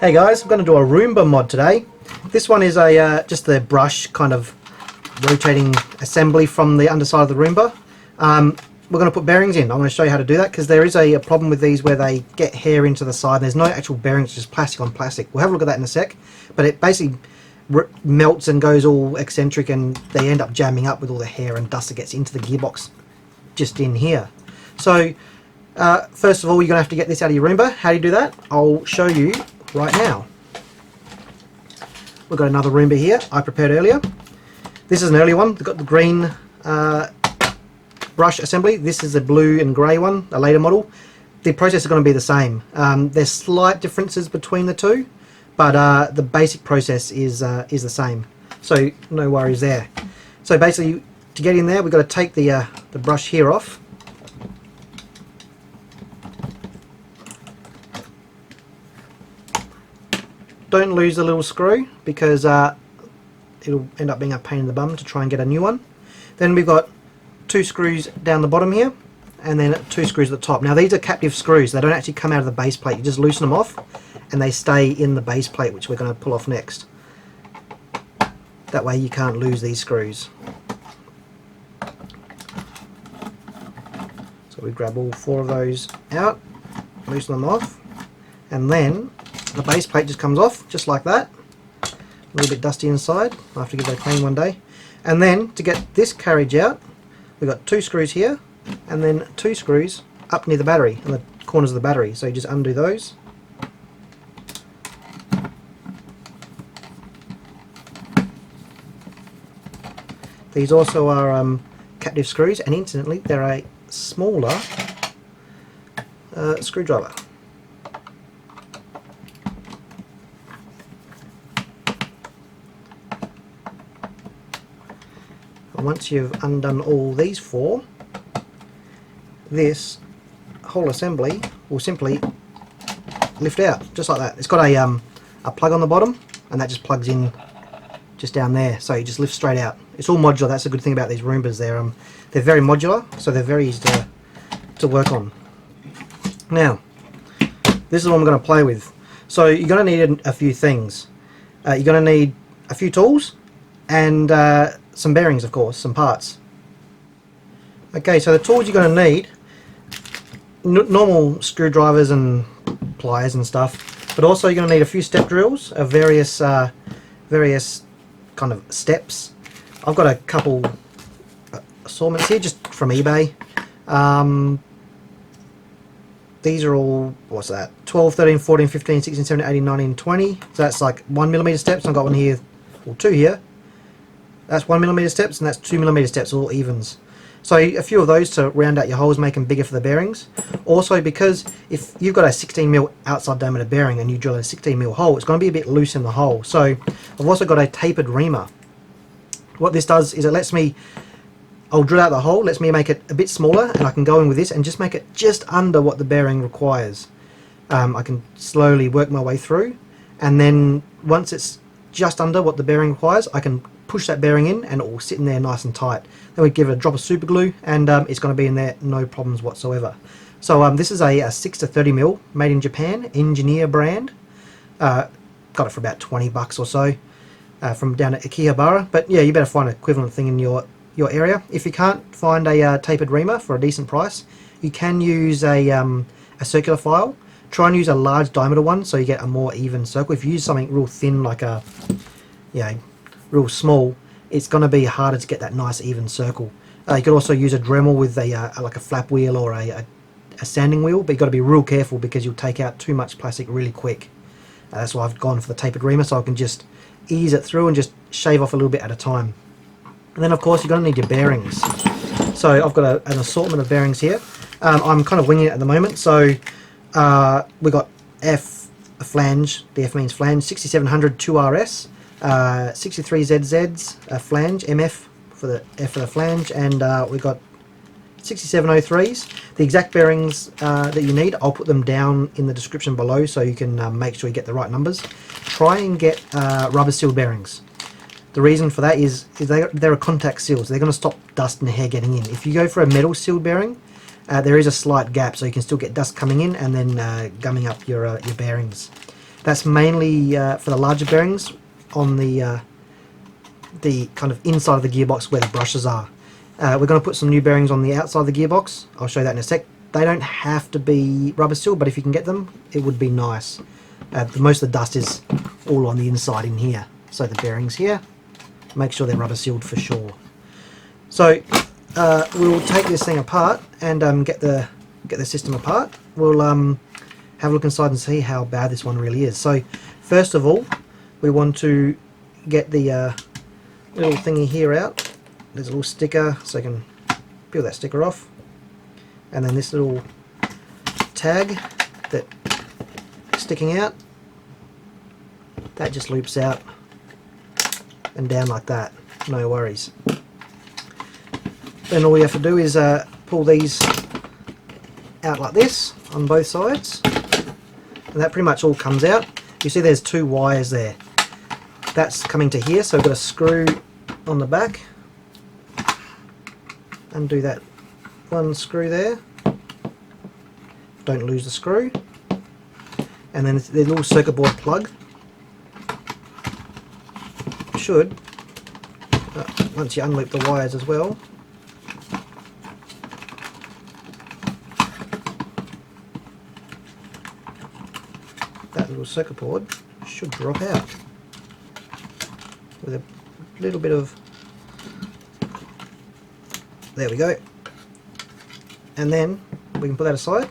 Hey guys, I'm going to do a Roomba mod today. This one is a just the brush kind of rotating assembly from the underside of the Roomba. We're going to put bearings in. I'm going to show you how to do that because there is a problem with these where they get hair into the side. There's no actual bearings, just plastic on plastic. We'll have a look at that in a sec. But it basically melts and goes all eccentric and they end up jamming up with all the hair and dust that gets into the gearbox just in here. So first of all, you're going to have to get this out of your Roomba. How do you do that? I'll show you right now. We've got another Roomba here I prepared earlier. This is an early one. We've got the green brush assembly. This is the blue and grey one, a later model. The process is going to be the same. There's slight differences between the two, but the basic process is the same. So no worries there. So basically, to get in there, we've got to take the brush here off. Don't lose the little screw because it'll end up being a pain in the bum to try and get a new one. Then we've got 2 screws down the bottom here and then 2 screws at the top. Now these are captive screws. They don't actually come out of the base plate. You just loosen them off and they stay in the base plate, which we're going to pull off next. That way you can't lose these screws. So we grab all 4 of those out, loosen them off, and then the base plate just comes off just like that. A little bit dusty inside. I'll have to give that a clean one day. And then to get this carriage out, we've got 2 screws here and then 2 screws up near the battery and the corners of the battery. So you just undo those. These also are captive screws, and incidentally they're a smaller screwdriver. Once you've undone all these 4, this whole assembly will simply lift out just like that. It's got a plug on the bottom and that just plugs in just down there, so you just lift straight out. It's all modular. That's a good thing about these Roombas. They're very modular, so they're very easy to work on. Now this is what I'm going to play with. So you're going to need a few things. You're going to need a few tools and some bearings, of course, some parts. Okay, so the tools you're going to need, normal screwdrivers and pliers and stuff, but also you're going to need a few step drills of various kind of steps. I've got a couple assortments here just from eBay. These are all, what's that, 12, 13, 14, 15, 16, 17, 18, 19, 20. So that's like 1mm steps. I've got one here, or 2 here. That's 1mm steps and that's 2mm steps, all evens. So a few of those to round out your holes, make them bigger for the bearings. Also, because if you've got a 16mm outside diameter bearing and you drill a 16mm hole, it's going to be a bit loose in the hole. So I've also got a tapered reamer. What this does is it lets me, I'll drill out the hole, lets me make it a bit smaller, and I can go in with this and just make it just under what the bearing requires. I can slowly work my way through, and then once it's just under what the bearing requires, I can push that bearing in and it will sit in there nice and tight. Then we give it a drop of super glue and it's going to be in there no problems whatsoever. So this is a 6 to 30mm made in Japan, Engineer brand. Got it for about 20 bucks or so from down at Akihabara. But yeah, you better find an equivalent thing in your area. If you can't find a tapered reamer for a decent price, you can use a circular file. Try and use a large diameter one so you get a more even circle. If you use something real thin like a, you know, real small, it's going to be harder to get that nice even circle. You could also use a Dremel with like a flap wheel or a sanding wheel, but you've got to be real careful because you'll take out too much plastic really quick. That's why I've gone for the tapered reamer, so I can just ease it through and just shave off a little bit at a time. And then of course you're going to need your bearings. So I've got an assortment of bearings here. I'm kind of winging it at the moment, so we got F, a flange, the F means flange, 6700 2RS, 63ZZs, a flange, MF for the F for the flange, and we've got 6703s. The exact bearings that you need, I'll put them down in the description below so you can make sure you get the right numbers. Try and get rubber seal bearings. The reason for that is they're a contact seals. They're going to stop dust and hair getting in. If you go for a metal seal bearing, there is a slight gap, so you can still get dust coming in and then gumming up your bearings. That's mainly for the larger bearings on the kind of inside of the gearbox where the brushes are. We're going to put some new bearings on the outside of the gearbox. I'll show you that in a sec. They don't have to be rubber sealed, but if you can get them, it would be nice. Most of the dust is all on the inside in here. So the bearings here, make sure they're rubber sealed for sure. So we'll take this thing apart and get the system apart. We'll have a look inside and see how bad this one really is. So first of all, we want to get the little thingy here out. There's a little sticker, so you can peel that sticker off. And then this little tag that's sticking out, that just loops out and down like that, no worries. Then all you have to do is pull these out like this on both sides, and that pretty much all comes out. You see there's two wires there. That's coming to here, so I've got a screw on the back. Undo that one screw there. Don't lose the screw. And then the little circuit board plug should, once you unloop the wires as well, that little circuit board should drop out with a little bit of, there we go. And then we can put that aside,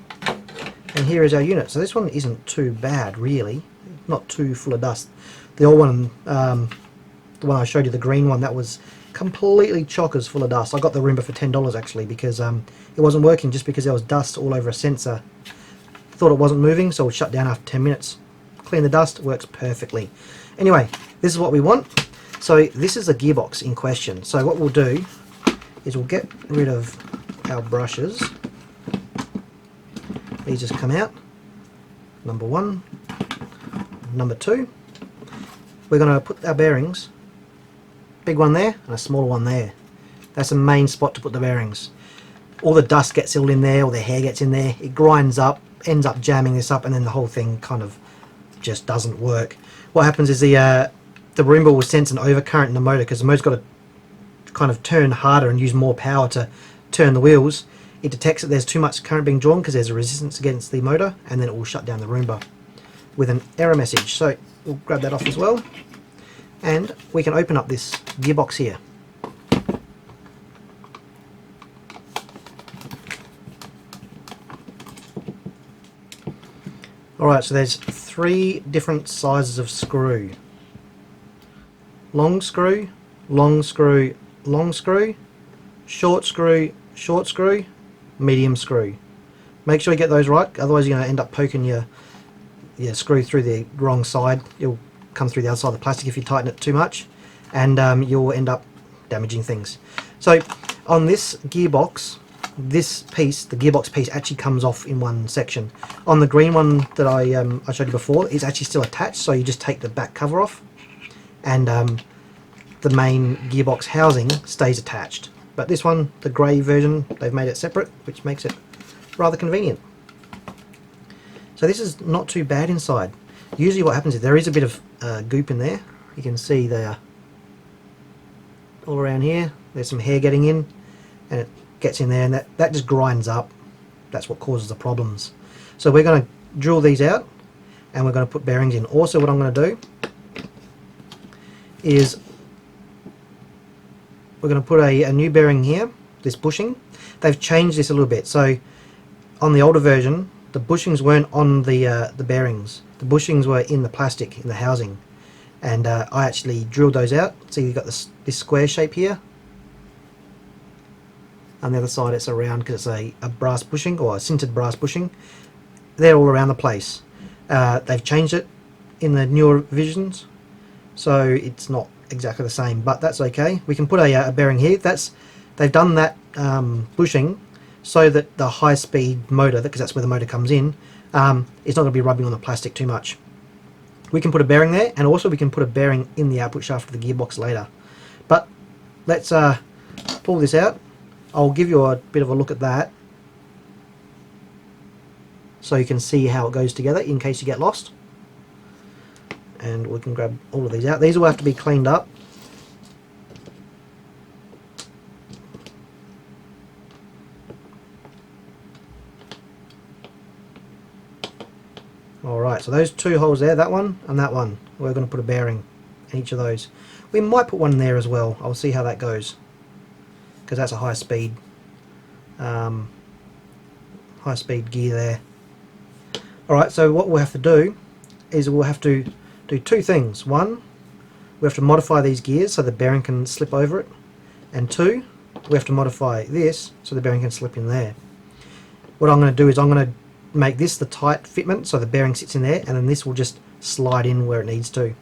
and here is our unit. So this one isn't too bad really, not too full of dust. The old one, the one I showed you, the green one, that was completely chockers full of dust. I got the Roomba for $10 actually, because it wasn't working just because there was dust all over a sensor. Thought it wasn't moving, so it shut down after 10 minutes. Clean the dust, works perfectly. Anyway, this is what we want. So this is the gearbox in question. So what we'll do is we'll get rid of our brushes. These just come out. Number one. Number two. We're going to put our bearings, big one there and a smaller one there. That's the main spot to put the bearings. All the dust gets all in there, all the hair gets in there, it grinds up, ends up jamming this up, and then the whole thing kind of just doesn't work. What happens is the Roomba will sense an overcurrent in the motor, because the motor's got to kind of turn harder and use more power to turn the wheels. It detects that there's too much current being drawn because there's a resistance against the motor, and then it will shut down the Roomba with an error message. So we'll grab that off as well, and we can open up this gearbox here. Alright, so there's three different sizes of screw. Long screw, long screw, long screw, short screw, short screw, medium screw. Make sure you get those right, otherwise you're going to end up poking your screw through the wrong side. You'll come through the other side of the plastic if you tighten it too much, and you'll end up damaging things. So on this gearbox, this piece, the gearbox piece, actually comes off in one section. On the green one that I showed you before, it's actually still attached, so you just take the back cover off, and the main gearbox housing stays attached. But this one, the grey version, they've made it separate, which makes it rather convenient. So this is not too bad inside. Usually what happens is there is a bit of goop in there. You can see there, all around here, there's some hair getting in, and it gets in there, and that just grinds up. That's what causes the problems. So we're going to drill these out, and we're going to put bearings in. Also what I'm going to do is we're going to put a new bearing here, this bushing. They've changed this a little bit. So on the older version, the bushings weren't on the bearings. The bushings were in the plastic, in the housing. And I actually drilled those out. So you've got this square shape here. On the other side it's a round because it's a brass bushing, or a sintered brass bushing. They're all around the place. They've changed it in the newer versions, so it's not exactly the same, but that's okay. We can put a bearing here. They've done that bushing so that the high-speed motor, because that's where the motor comes in, is not going to be rubbing on the plastic too much. We can put a bearing there, and also we can put a bearing in the output shaft of the gearbox later. But let's pull this out. I'll give you a bit of a look at that so you can see how it goes together in case you get lost. and we can grab all of these out. These will have to be cleaned up. Alright, so those two holes there, that one and that one, we're going to put a bearing in each of those. We might put one there as well. I'll see how that goes, because that's a high speed gear there. Alright, so what we'll have to do is we'll have to do two things. One, we have to modify these gears so the bearing can slip over it, and two, we have to modify this so the bearing can slip in there. What I'm going to do is I'm going to make this the tight fitment so the bearing sits in there, and then this will just slide in where it needs to.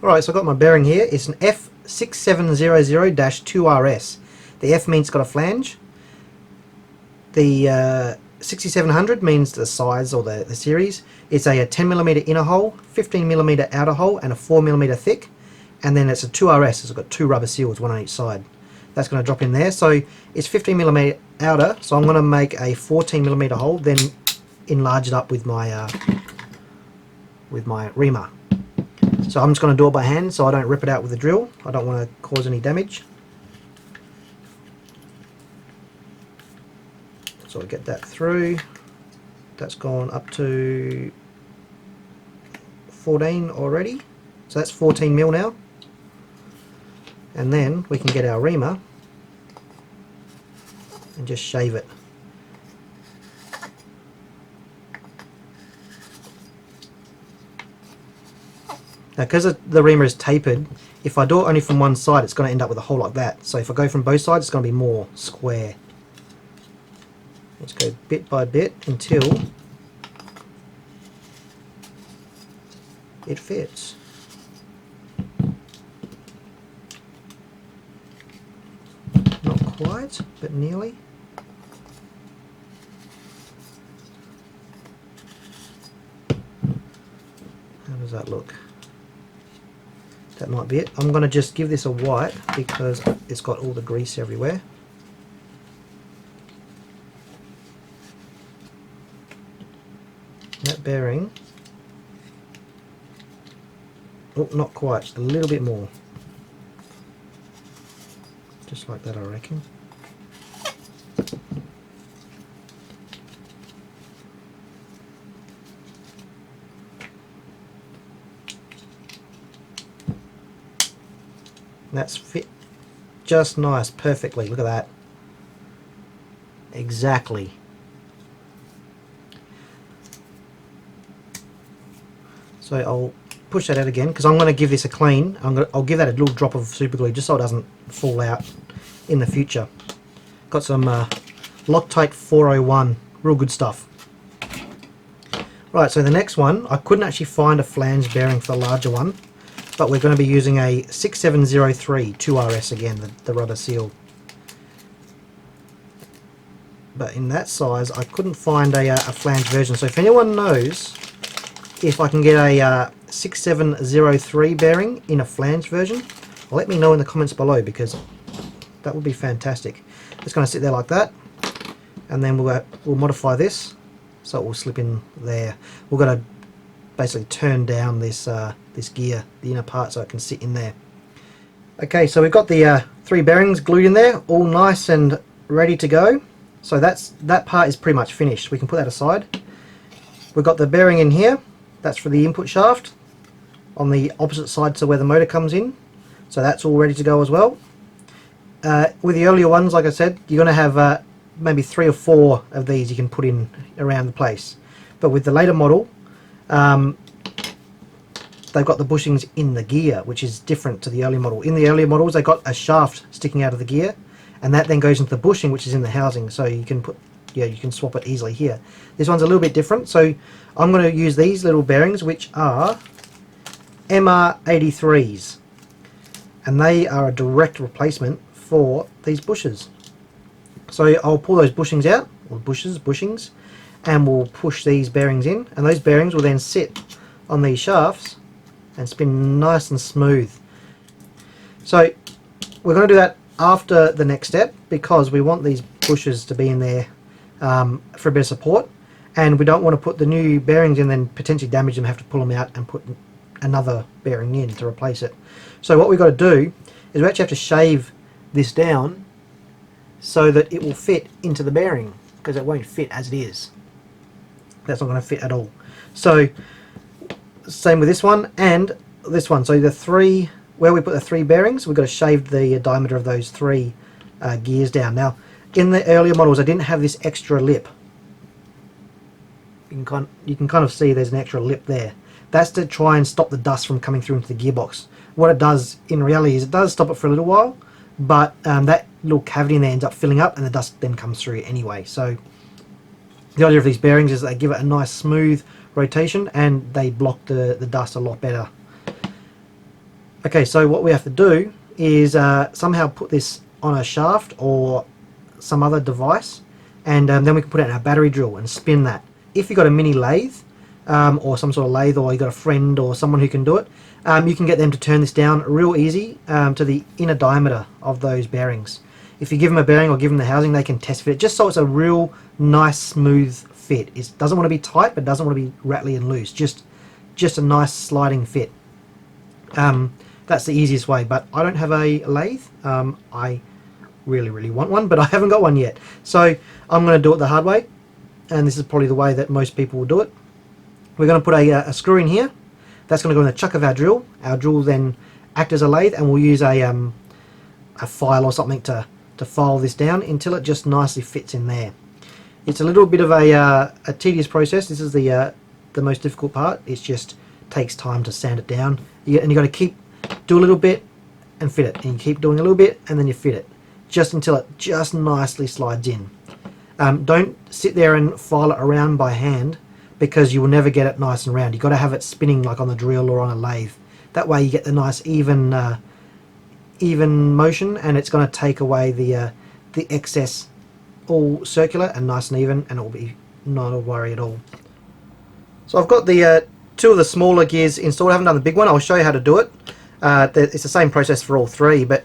Alright, so I've got my bearing here. It's an F6700-2RS. The F means it's got a flange. The 6700 means the size or the series. It's a 10mm inner hole, 15mm outer hole, and a 4mm thick. And then it's a 2RS, so it's got two rubber seals, one on each side. That's going to drop in there. So it's 15mm outer, so I'm going to make a 14mm hole, then enlarge it up with my reamer. So I'm just going to do it by hand so I don't rip it out with the drill. I don't want to cause any damage. So I'll get that through. That's gone up to 14 already. So that's 14mm now. And then we can get our reamer and just shave it. Now, because the reamer is tapered, if I do it only from one side, it's going to end up with a hole like that. So if I go from both sides, it's going to be more square. Let's go bit by bit until it fits. Not quite, but nearly. How does that look? That might be it. I'm going to just give this a wipe because it's got all the grease everywhere. That bearing, oh, not quite, a little bit more. Just like that, I reckon. That's fit just nice, perfectly. Look at that. Exactly. So I'll push that out again because I'm going to give this a clean. I'll give that a little drop of super glue just so it doesn't fall out in the future. Got some Loctite 401, real good stuff. Right, so the next one, I couldn't actually find a flange bearing for the larger one, but we're going to be using a 6703 2RS again, the rubber seal. But in that size, I couldn't find a flange version. So if anyone knows if I can get a 6703 bearing in a flange version, let me know in the comments below because that would be fantastic. It's going to sit there like that, and then we'll modify this so it will slip in there. We're going to basically turn down this this gear, the inner part, so it can sit in there. Okay, so we've got the 3 bearings glued in there, all nice and ready to go. So that part is pretty much finished. We can put that aside. We've got the bearing in here. That's for the input shaft on the opposite side to where the motor comes in. So that's all ready to go as well. With the earlier ones, like I said, you're going to have maybe 3 or 4 of these you can put in around the place. But with the later model, they've got the bushings in the gear, which is different to the early model. In the earlier models, they got a shaft sticking out of the gear, and that then goes into the bushing, which is in the housing. So you can put, yeah, you can swap it easily here. This one's a little bit different, so I'm going to use these little bearings, which are MR83s, and they are a direct replacement for these bushes. So I'll pull those bushings out, or bushings, and we'll push these bearings in, and those bearings will then sit on these shafts and spin nice and smooth. So we're going to do that after the next step because we want these bushes to be in there for a bit of support, and we don't want to put the new bearings in and then potentially damage them, have to pull them out and put another bearing in to replace it. So what we've got to do is we actually have to shave this down so that it will fit into the bearing, because it won't fit as it is. That's not going to fit at all. So same with this one and this one. So the three, where we put the three bearings, we've got to shave the diameter of those three gears down. Now in the earlier models I didn't have this extra lip. You can kind of see there's an extra lip there. That's to try and stop the dust from coming through into the gearbox. What it does in reality is it does stop it for a little while, but that little cavity in there ends up filling up and the dust then comes through anyway. So the idea of these bearings is that they give it a nice smooth rotation and they block the dust a lot better. Okay, so what we have to do is somehow put this on a shaft or some other device, and then we can put it in our battery drill and spin that. If you've got a mini lathe or some sort of lathe, or you've got a friend or someone who can do it, you can get them to turn this down real easy to the inner diameter of those bearings. If you give them a bearing or give them the housing, they can test fit it just so it's a real nice smooth fit. It doesn't want to be tight, but doesn't want to be rattly and loose. Just a nice sliding fit. That's the easiest way, but I don't have a lathe. I really want one, but I haven't got one yet. So I'm going to do it the hard way, and this is probably the way that most people will do it. We're going to put a screw in here. That's going to go in the chuck of our drill. Our drill will then act as a lathe, and we'll use a file or something to file this down until it just nicely fits in there. It's a little bit of a tedious process. This is the most difficult part. It just takes time to sand it down, and you got to do a little bit and fit it, and you keep doing a little bit and then you fit it, just until it just nicely slides in. Don't sit there and file it around by hand, because you will never get it nice and round. You've got to have it spinning like on the drill or on a lathe. That way you get the nice even motion, and it's going to take away the excess, all circular and nice and even, and it will be not a worry at all. So I've got the two of the smaller gears installed. I haven't done the big one. I'll show you how to do it. It's the same process for all three, but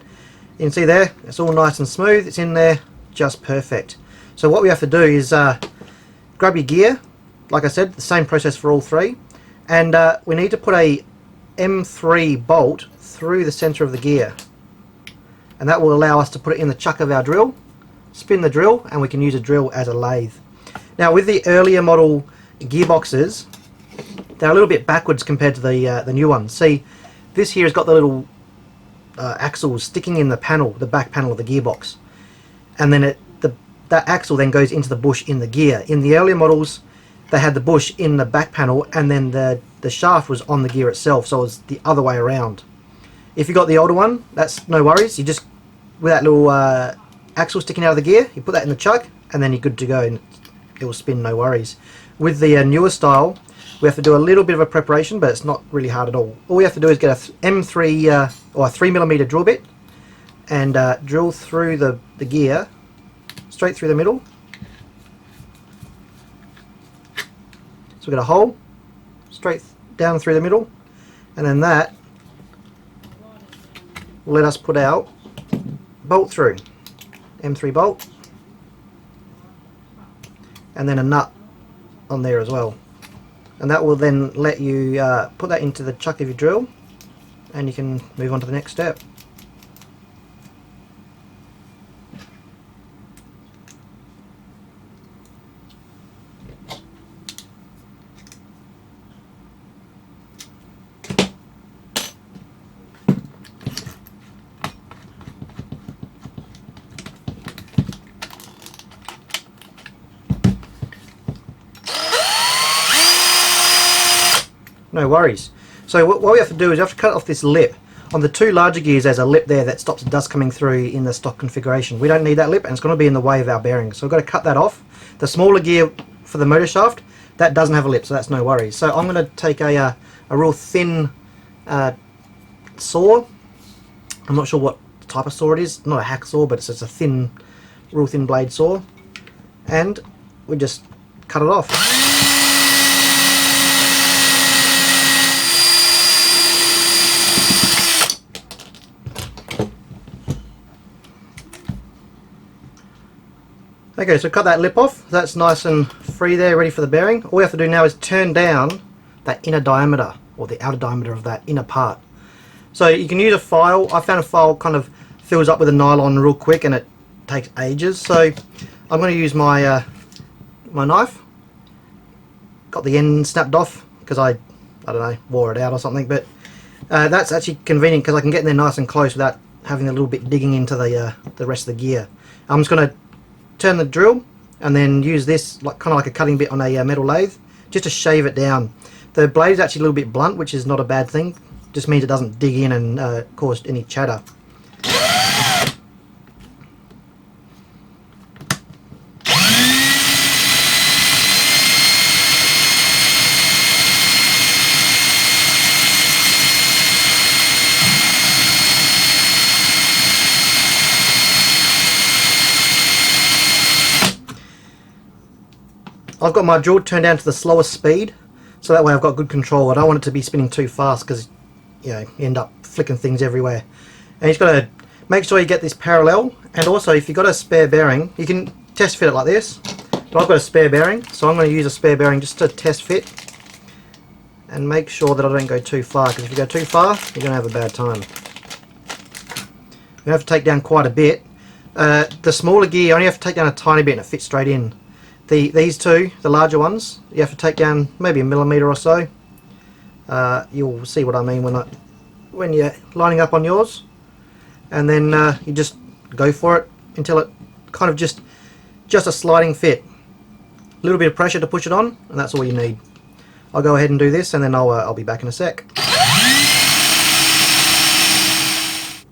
you can see there it's all nice and smooth. It's in there just perfect. So what we have to do is grab your gear. Like I said, the same process for all three, and we need to put a M3 bolt through the center of the gear, and that will allow us to put it in the chuck of our drill, spin the drill, and we can use a drill as a lathe. Now with the earlier model gearboxes, they're a little bit backwards compared to the new ones. See, this here has got the little axles sticking in the panel, the back panel of the gearbox, and then that axle then goes into the bush in the gear. In the earlier models, they had the bush in the back panel, and then the shaft was on the gear itself, so it was the other way around. If you got the older one, that's no worries. You just, with that little axle sticking out of the gear, you put that in the chuck, and then you're good to go, and it will spin, no worries. With the newer style, we have to do a little bit of a preparation, but it's not really hard at all. All we have to do is get a M3 or a 3mm drill bit, and drill through the gear, straight through the middle. So we've got a hole straight down through the middle, and then that will let us put out bolt through, M3 bolt, and then a nut on there as well, and that will then let you put that into the chuck of your drill, and you can move on to the next step. No worries. So what we have to do is you have to cut off this lip. On the two larger gears there's a lip there that stops the dust coming through in the stock configuration. We don't need that lip, and it's going to be in the way of our bearings, so we've got to cut that off. The smaller gear for the motor shaft, that doesn't have a lip, so that's no worries. So I'm going to take a real thin saw. I'm not sure what type of saw it is, not a hacksaw, but it's just a thin, real thin blade saw, and we just cut it off. Okay, so cut that lip off. That's nice and free there, ready for the bearing. All we have to do now is turn down that inner diameter, or the outer diameter of that inner part. So you can use a file. I found a file kind of fills up with a nylon real quick and it takes ages. So I'm going to use my my knife. Got the end snapped off because I don't know, wore it out or something. But that's actually convenient because I can get in there nice and close without having a little bit digging into the rest of the gear. I'm just going to turn the drill and then use this like kind of like a cutting bit on a metal lathe just to shave it down. The blade is actually a little bit blunt, which is not a bad thing. Just means it doesn't dig in and cause any chatter. I've got my drill turned down to the slowest speed, so that way I've got good control. I don't want it to be spinning too fast because, you know, you end up flicking things everywhere. And you've got to make sure you get this parallel, and also if you've got a spare bearing, you can test fit it like this. But I've got a spare bearing, so I'm going to use a spare bearing just to test fit and make sure that I don't go too far, because if you go too far, you're going to have a bad time. You have to take down quite a bit. The smaller gear, you only have to take down a tiny bit and it fits straight in. These two, the larger ones, you have to take down maybe 1 millimeter or so. You'll see what I mean when you're lining up on yours, and then you just go for it until it kind of just a sliding fit. A little bit of pressure to push it on, and that's all you need. I'll go ahead and do this, and then I'll be back in a sec.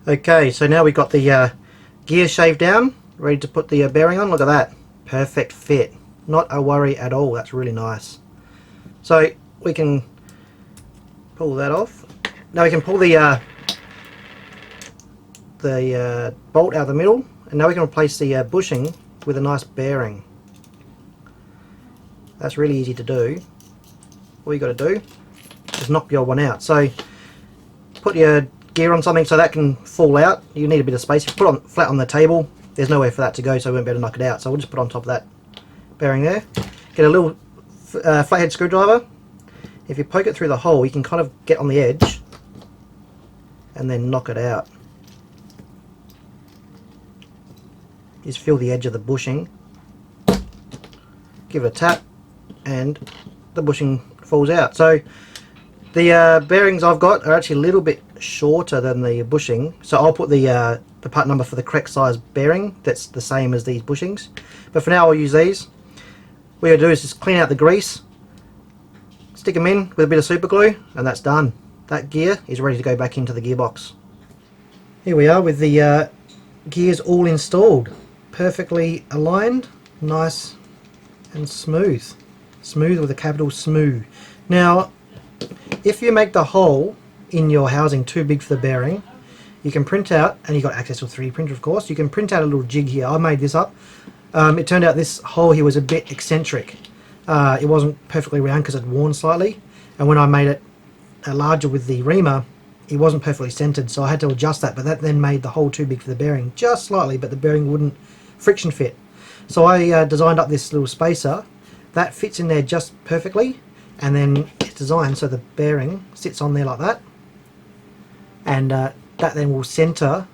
Okay, so now we've got the gear shaved down, ready to put the bearing on. Look at that, perfect fit. Not a worry at all. That's really nice. So we can pull that off. Now we can pull the bolt out of the middle, and now we can replace the bushing with a nice bearing. That's really easy to do. All you got to do is knock the old one out. So put your gear on something so that can fall out. You need a bit of space. If you put it flat on the table, there's nowhere for that to go, so we won't be able to knock it out. So we'll just put it on top of that bearing there. Get a little flathead screwdriver. If you poke it through the hole, you can kind of get on the edge and then knock it out. Just feel the edge of the bushing, give it a tap, and the bushing falls out. So the bearings I've got are actually a little bit shorter than the bushing, so I'll put the part number for the correct size bearing that's the same as these bushings. But for now I'll use these. What you do is just clean out the grease, stick them in with a bit of super glue, and that's done. That gear is ready to go back into the gearbox. Here we are with the gears all installed, perfectly aligned, nice and smooth. Smooth with a capital smooth. Now if you make the hole in your housing too big for the bearing, you can print out, and you've got access to a 3D printer of course, you can print out a little jig here. I made this up. It turned out this hole here was a bit eccentric. It wasn't perfectly round because it worn slightly, and when I made it larger with the reamer, it wasn't perfectly centered, so I had to adjust that, but that then made the hole too big for the bearing, just slightly, but the bearing wouldn't friction fit. So I designed up this little spacer that fits in there just perfectly, and then it's designed so the bearing sits on there like that, and that then will center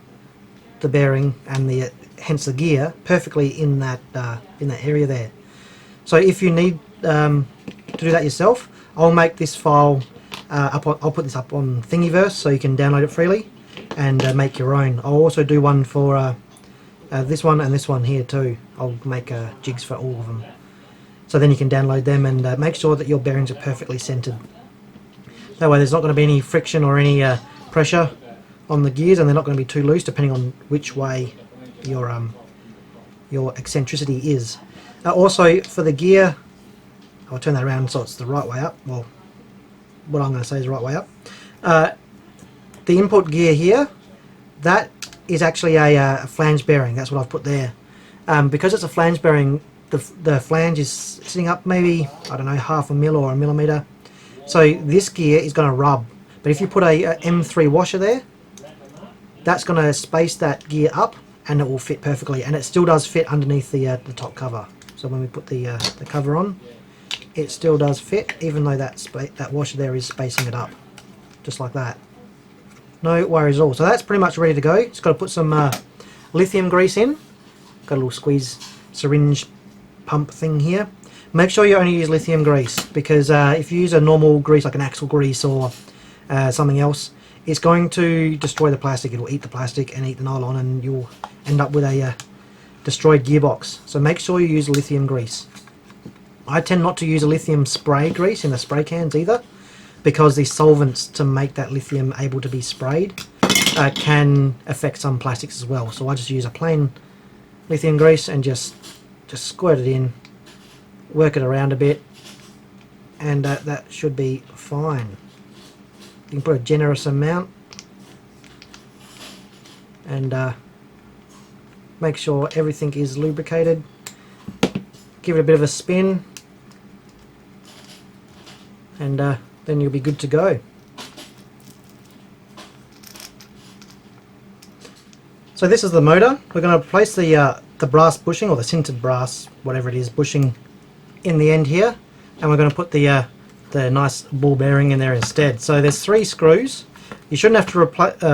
the bearing and hence the gear perfectly in that area there. So if you need to do that yourself, I'll make this file I'll put this up on Thingiverse so you can download it freely and make your own. I'll also do one for this one and this one here too. I'll make jigs for all of them, so then you can download them and make sure that your bearings are perfectly centered. That way there's not going to be any friction or any pressure on the gears, and they're not going to be too loose depending on which way your eccentricity is. Also for the gear, I'll turn that around so it's the right way up. Well, what I'm going to say is the right way up. The input gear here, that is actually a flange bearing. That's what I've put there. Because it's a flange bearing, the flange is sitting up maybe, I don't know, 0.5 mil or 1 millimeter. So this gear is going to rub. But if you put a M3 washer there, that's going to space that gear up and it will fit perfectly, and it still does fit underneath the top cover. So when we put the cover on, it still does fit, even though that washer there is spacing it up, just like that. No worries at all. So that's pretty much ready to go. Just got to put some lithium grease in. Got a little squeeze syringe pump thing here. Make sure you only use lithium grease, because if you use a normal grease like an axle grease or something else, it's going to destroy the plastic. It'll eat the plastic and eat the nylon, and you'll end up with a destroyed gearbox. So make sure you use lithium grease. I tend not to use a lithium spray grease in the spray cans either, because the solvents to make that lithium able to be sprayed can affect some plastics as well. So I just use a plain lithium grease and just squirt it in, work it around a bit, and that should be fine. You can put a generous amount, and make sure everything is lubricated. Give it a bit of a spin, and then you'll be good to go. So this is the motor. We're going to place the brass bushing, or the sintered brass, whatever it is, bushing in the end here, and we're going to put the nice ball bearing in there instead. So there's 3 screws. You shouldn't have to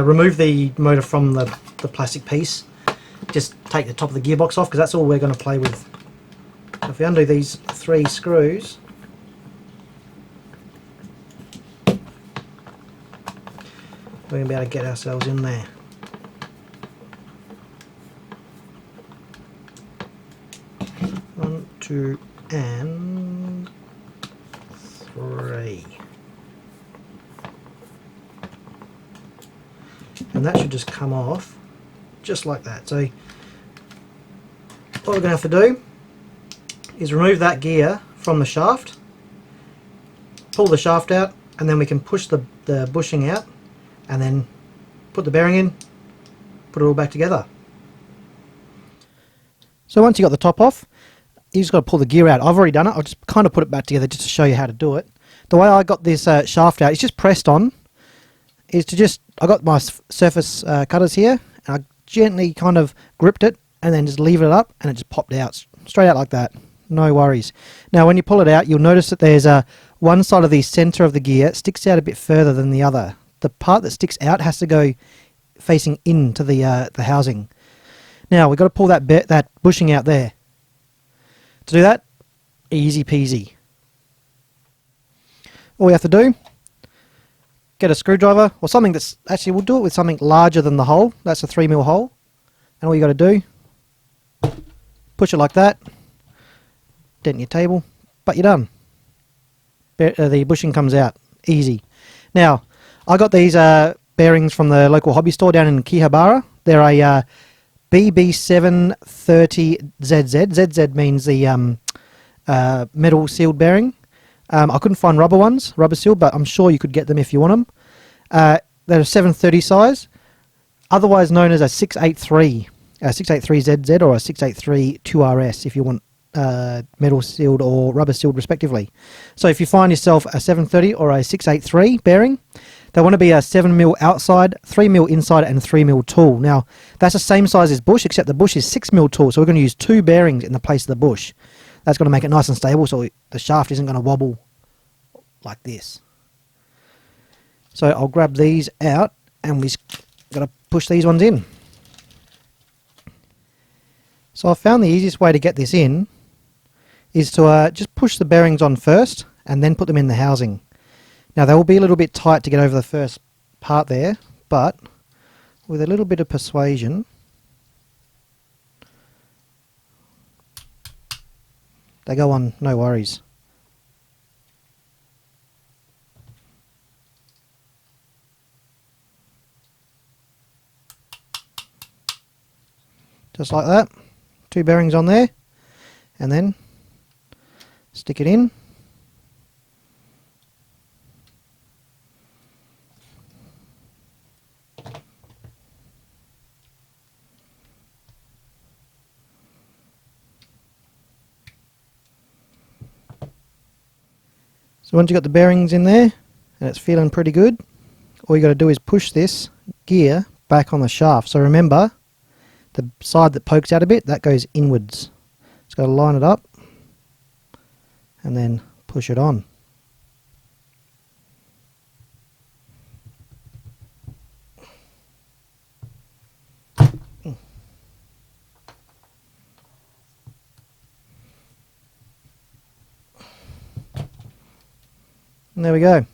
remove the motor from the plastic piece. Just take the top of the gearbox off, because that's all we're going to play with. So if we undo these 3 screws, we're going to be able to get ourselves in there. One, two, and 3. And that should just come off just like that. So what we're going to have to do is remove that gear from the shaft, pull the shaft out, and then we can push the bushing out, and then put the bearing in, put it all back together. So once you got the top off, you just got to pull the gear out. I've already done it. I'll just kind of put it back together just to show you how to do it. The way I got this shaft out, it's just pressed on, is to I got my surface cutters here, and I gently kind of gripped it, and then just leave it up, and it just popped out, straight out like that. No worries. Now when you pull it out, you'll notice that there's one side of the center of the gear sticks out a bit further than the other. The part that sticks out has to go facing into the housing. Now we've got to pull that bushing out there. To do that, easy peasy. All we have to do, get a screwdriver or something that's actually, we'll do it with something larger than the hole. That's a 3mm hole, and all you got to do, push it like that, dent your table, but you're done. The bushing comes out easy. Now I got these bearings from the local hobby store down in Kihabara. They're a BB730ZZ. ZZ means the metal sealed bearing. I couldn't find rubber ones, rubber sealed, but I'm sure you could get them if you want them. They're a 730 size, otherwise known as a 683, 683ZZ or a 683 2RS if you want metal sealed or rubber sealed respectively. So if you find yourself a 730 or a 683 bearing, they want to be a 7mm outside, 3mm inside, and 3mm tool. Now that's the same size as bush, except the bush is 6mm tool, so we're going to use 2 bearings in the place of the bush. That's going to make it nice and stable, so the shaft isn't going to wobble like this. So I'll grab these out, and we've got to push these ones in. So I found the easiest way to get this in is to just push the bearings on first and then put them in the housing. Now they will be a little bit tight to get over the first part there, but with a little bit of persuasion, they go on, no worries. Just like that. 2 bearings on there, and then stick it in. So once you've got the bearings in there and it's feeling pretty good, all you got to do is push this gear back on the shaft. So remember, the side that pokes out a bit, that goes inwards. Just got to line it up and then push it on. And there we go.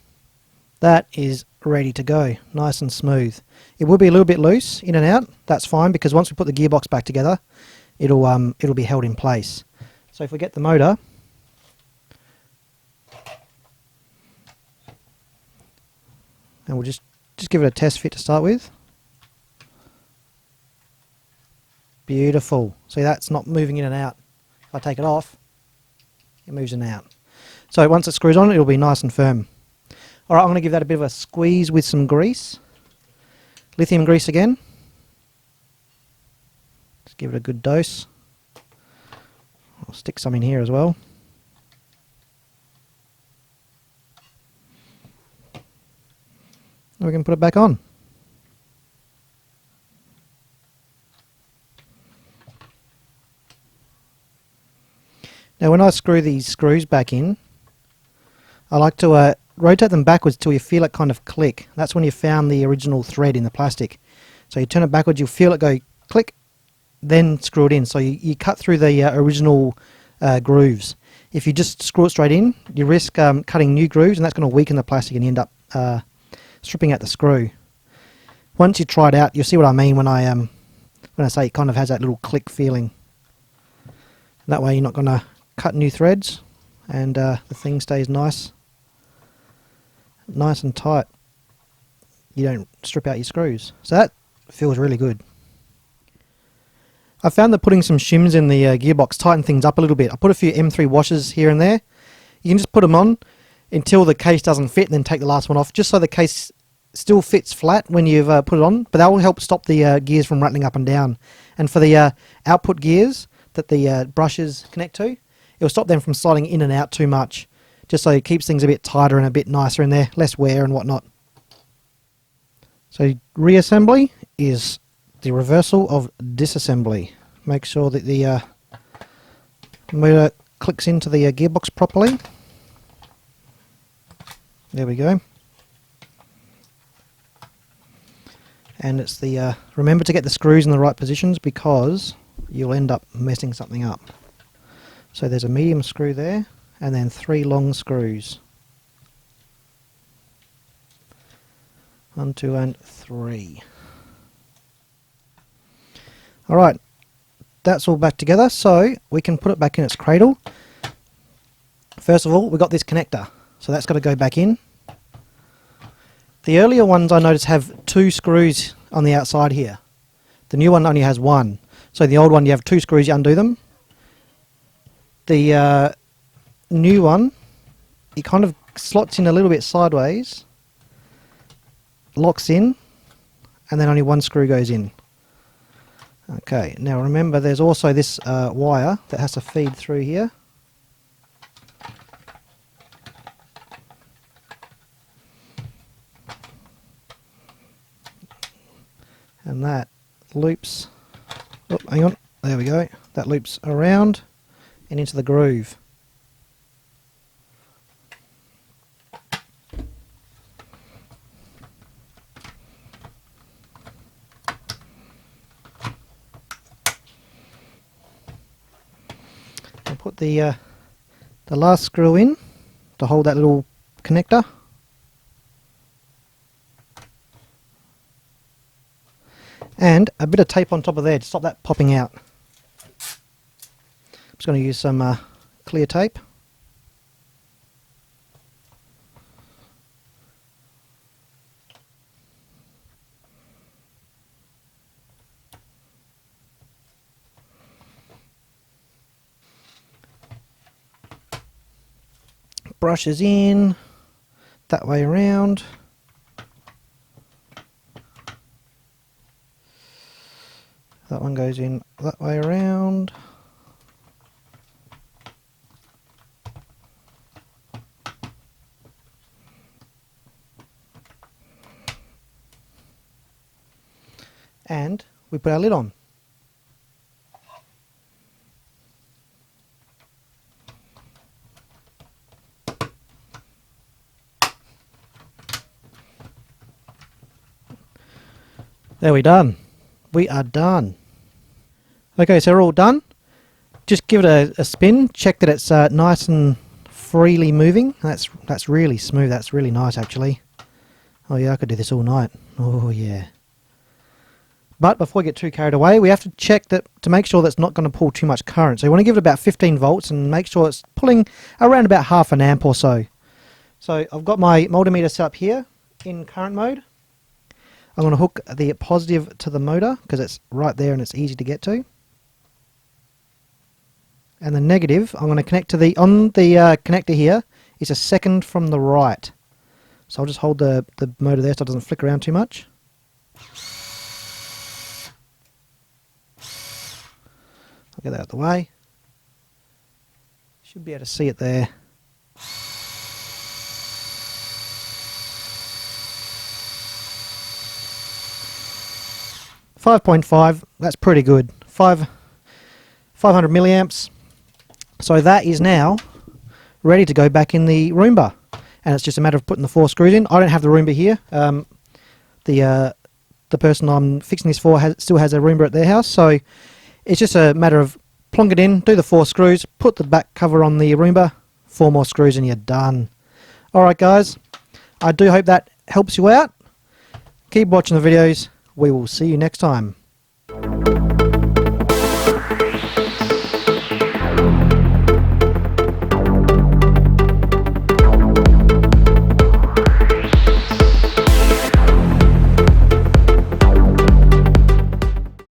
That is ready to go, nice and smooth. It will be a little bit loose in and out. That's fine, because once we put the gearbox back together, it'll be held in place. So if we get the motor, and we'll just give it a test fit to start with. Beautiful. See, that's not moving in and out. If I take it off, it moves in and out. So once it screws on, it'll be nice and firm. Alright, I'm going to give that a bit of a squeeze with some grease. Lithium grease again. Just give it a good dose. I'll stick some in here as well. And we can put it back on. Now when I screw these screws back in, I like to rotate them backwards till you feel it kind of click. That's when you found the original thread in the plastic. So you turn it backwards, you'll feel it go click, then screw it in. So you cut through the original grooves. If you just screw it straight in, you risk cutting new grooves, and that's going to weaken the plastic and you end up stripping out the screw. Once you try it out, you'll see what I mean when I say it kind of has that little click feeling. That way you're not going to cut new threads, and the thing stays nice and tight. You don't strip out your screws. So that feels really good. I found that putting some shims in the gearbox tighten things up a little bit. I put a few M3 washers here and there. You can just put them on until the case doesn't fit, and then take the last one off, just so the case still fits flat when you've put it on, but that will help stop the gears from rattling up and down. And for the output gears that the brushes connect to, it'll stop them from sliding in and out too much, just so it keeps things a bit tighter and a bit nicer in there, less wear and whatnot. So reassembly is the reversal of disassembly. Make sure that the motor clicks into the gearbox properly. There we go. And it's the remember to get the screws in the right positions, because you'll end up messing something up. So there's a medium screw there, and then 3 long screws. 1, 2 and 3. Alright, that's all back together, so we can put it back in its cradle. First of all, we've got this connector, so that's got to go back in. The earlier ones I noticed have 2 screws on the outside here. The new one only has 1. So the old one, you have 2 screws, you undo them. The new one, it kind of slots in a little bit sideways, locks in, and then only 1 screw goes in. Okay, now remember there's also this wire that has to feed through here. And that loops, oh, hang on, there we go, that loops around and into the groove. I'll put the last screw in to hold that little connector. And a bit of tape on top of there to stop that popping out. I'm just going to use some clear tape. Brushes in, that way around. That one goes in that way around. And we put our lid on. There we done. We are done. Okay, so we're all done. Just give it a spin. Check that it's nice and freely moving. That's really smooth. That's really nice, actually. Oh yeah, I could do this all night. Oh yeah. But before we get too carried away, we have to check that to make sure that's not going to pull too much current. So you want to give it about 15 volts and make sure it's pulling around about half an amp or so. So I've got my multimeter set up here in current mode. I'm going to hook the positive to the motor because it's right there and it's easy to get to. And the negative, I'm going to connect to the, on the connector here, is a second from the right. So I'll just hold the motor there so it doesn't flick around too much. I'll get that out of the way. Should be able to see it there. .5, that's pretty good. 500 milliamps. So that is now ready to go back in the Roomba. And it's just a matter of putting the 4 screws in. I don't have the Roomba here. The person I'm fixing this for still has a Roomba at their house. So it's just a matter of plonk it in, do the 4 screws, put the back cover on the Roomba, 4 more screws and you're done. Alright guys, I do hope that helps you out. Keep watching the videos. We will see you next time.